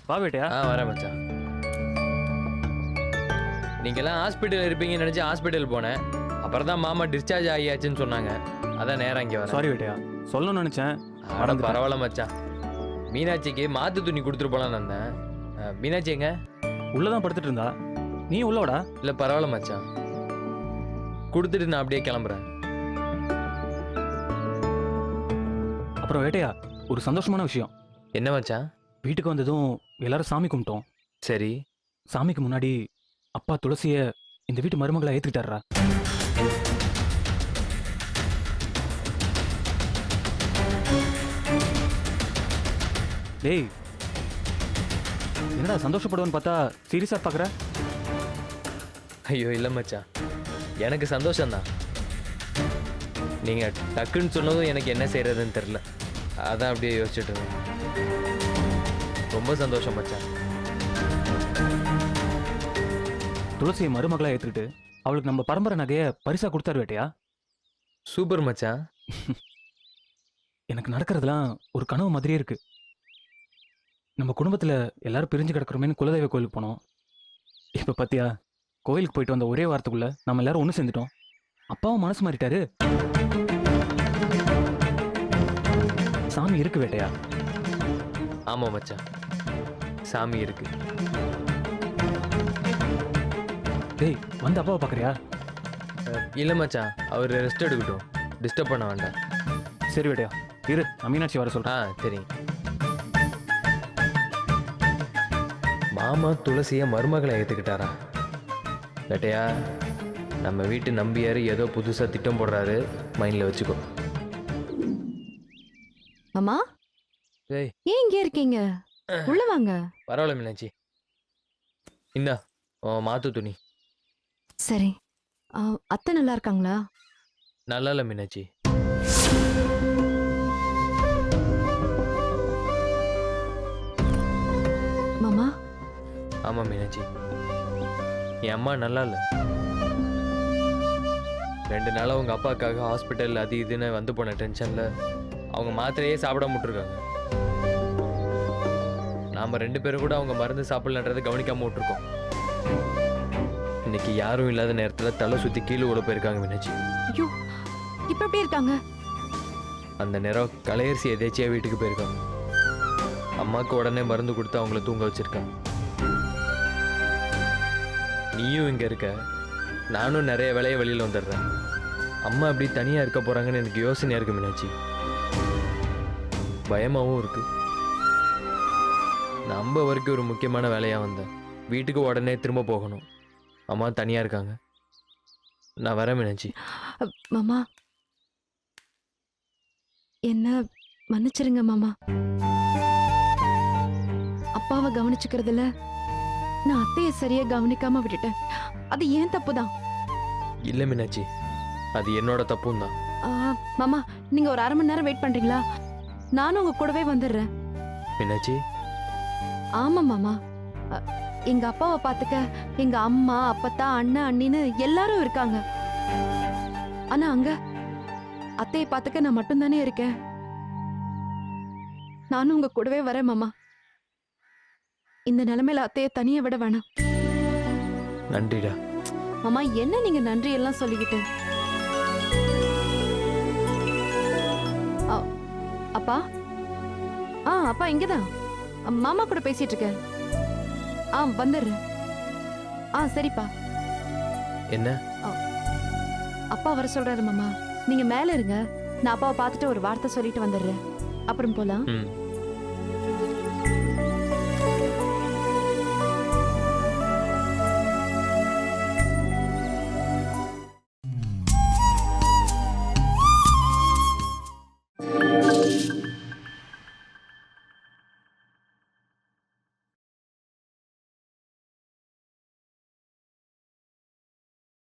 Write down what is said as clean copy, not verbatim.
வா வேட்டையா. வரேன் மச்சான். நீங்கெல்லாம் ஹாஸ்பிட்டல் இருப்பீங்கன்னு நினச்சி ஹாஸ்பிட்டல் போனேன். அப்புறம் தான் மாமா டிஸ்சார்ஜ் ஆகியாச்சுன்னு சொன்னாங்க. அதான் நேரம் இங்கே வரேன். சாரி வேட்டையா, சொல்லணும்னு நினச்சேன். பரவாயில்ல மச்சான். மீனாட்சிக்கு மாத்து துணி கொடுத்துட்டு போலான்னு வந்தேன். மீனாட்சி எங்க? உள்ளதான் படுத்துட்டு இருந்தா. நீ உள்ளவடா. இல்லை பரவாயில்ல மச்சான், கொடுத்துட்டு நான் அப்படியே கிளம்புறேன். அப்புறம் வேட்டையா, ஒரு சந்தோஷமான விஷயம். என்ன மச்சான்? வீட்டுக்கு வந்ததும் எல்லாரும் சாமி கும்பிட்டோம். சரி. சாமிக்கு முன்னாடி அப்பா துளசிய இந்த வீட்டு மருமகளை ஏத்துக்கிட்டாரா. டேய், என்னடா சந்தோஷப்படுவேன்னு பார்த்தா சீரியஸா பாக்குற? ஐயோ இல்லை மச்சான், எனக்கு சந்தோஷம்தான். நீங்கள் டக்குன்னு சொன்னதும் எனக்கு என்ன செய்யறதுன்னு தெரில. அதான் அப்படியே யோசிச்சுட்டு இருந்தேன். ரொம்ப சந்தோஷம் மச்சான். துளசியை மருமகளா ஏத்துக்கிட்டு அவளுக்கு நம்ம பரம்பரை நகைய பரிசா கொடுத்தாரு வேட்டையா. சூப்பர் மச்சான். எனக்கு நடக்கிறதுலாம் ஒரு கனவு மாதிரியே இருக்கு. நம்ம குடும்பத்துல எல்லாரும் பிரிஞ்சு கிடக்குறோமேனு குலதெய்வ கோயிலுக்கு போனோம். இப்ப பாத்தியா, கோயிலுக்கு போயிட்டு வந்த ஒரே வாரத்துக்குள்ள நம்ம எல்லாரும் ஒண்ணு சேர்ந்துட்டோம். அப்பாவும் மனசு மாறிட்டாரு. சாமி இருக்கு வேட்டையா. ஆமா மச்சான், சாமி இருக்கு. டேய், வந்து அப்பாவை பாக்குறியா? இல்லை மச்சான், அவர் ரெஸ்ட் எடுக்கட்டும், டிஸ்டர்ப் பண்ண வேண்டாம். சரி வேட்டையா, இரு, நான் மீனாட்சி வர சொல்றேன். சரி. மாமா துளசியை மருமகளை ஏற்றுக்கிட்டாரா? வேட்டையா, நம்ம வீட்டு நம்பியார் ஏதோ புதுசாக திட்டம் போடுறாரு, மைண்டில் வச்சுக்கோ. மாமா, ஏய், ஏன் இங்கே இருக்கீங்க? உள்ள வாங்க. பரவாயில்ல மீனாட்சி, இந்தா மாத்து துணி. சரி. அத்தை நல்லா இருக்காங்களா? நல்லா இல்லை மீனாட்சி. மாமா. ஆமாம் மீனாட்சி, என் அம்மா நல்லா இல்லை. 2 நாளாக உங்கள் அப்பாவுக்காக ஹாஸ்பிட்டல் அது இதுன்னு வந்து போன டென்ஷனில் அவங்க மாத்திரையே சாப்பிடாம விட்டுருக்காங்க. நாம் 2 பேரும் கூட அவங்க மருந்து சாப்பிடலன்றதை கவனிக்காமல் விட்டுருக்கோம். இன்னைக்கு யாரும் இல்லாத நேரத்தில் தலை சுற்றி கீழே விட போயிருக்காங்க மீனாட்சி. ஐயோ, இப்போ எப்படி இருக்காங்க? அந்த நேரம் கலையரசி எதேச்சியாக வீட்டுக்கு போயிருக்காங்க. அம்மாவுக்கு உடனே மருந்து கொடுத்து அவங்கள தூங்க வச்சிருக்காங்க. நீயும் இங்கே இருக்க, நானும் நிறைய வேலையை வெளியில் வந்துடுறேன். அம்மா அப்படி தனியாக இருக்க போகிறாங்கன்னு எனக்கு யோசனையாக இருக்கு மீனாட்சி. பயமாகவும் இருக்கு. நம்ம வரைக்கும் ஒரு முக்கியமான வேலையாக வந்தேன். வீட்டுக்கு உடனே திரும்ப போகணும். அம்மா தனியாக இருக்காங்க. நான் வரேன் மீனாட்சி. மாமா, என்ன மன்னிச்சிருங்க மாமா. அப்பாவை கவனிச்சுக்கிறதுல நான் அத்தையை சரியா கவனிக்காம விட்டுட்டேன். அது ஏன் தப்புதான். இல்லை மீனாட்சி, அது என்னோட தப்பும் தான். மாமா, நீங்க ஒரு 1/2 மணி நேரம் வெயிட் பண்றீங்களா? நானும் உங்க கூடவே வந்துடுறேன். மீனாட்சி. ஆமா மாமா, எங்க அப்பாவை பாத்துக்க எங்க அம்மா, அப்பத்தா, அண்ணா, அண்ணின்னு எல்லாரும் இருக்காங்க. ஆனா அங்க அத்தையை பாத்துக்க நான் மட்டும்தானே இருக்கேன். நானும் உங்க கூடவே வரேன் மாமா. இந்த நிலைமையில அத்தையை தனியா விட வேணாம். நன்றிடா மாமா. என்ன நீங்க நன்றி எல்லாம் சொல்லிக்கிட்டு? அப்பா. அப்பா இங்கதான் மாமா கூட பேசிட்டு இருக்கேன். வந்துடுறேன். சரிப்பா. என்ன? அப்பா வர சொல்றாரு மாமா. நீங்க மேல இருங்க, நான் அப்பாவை பார்த்துட்டு ஒரு வார்த்தை சொல்லிட்டு வந்துடுறேன். அப்புறம் போலாம்.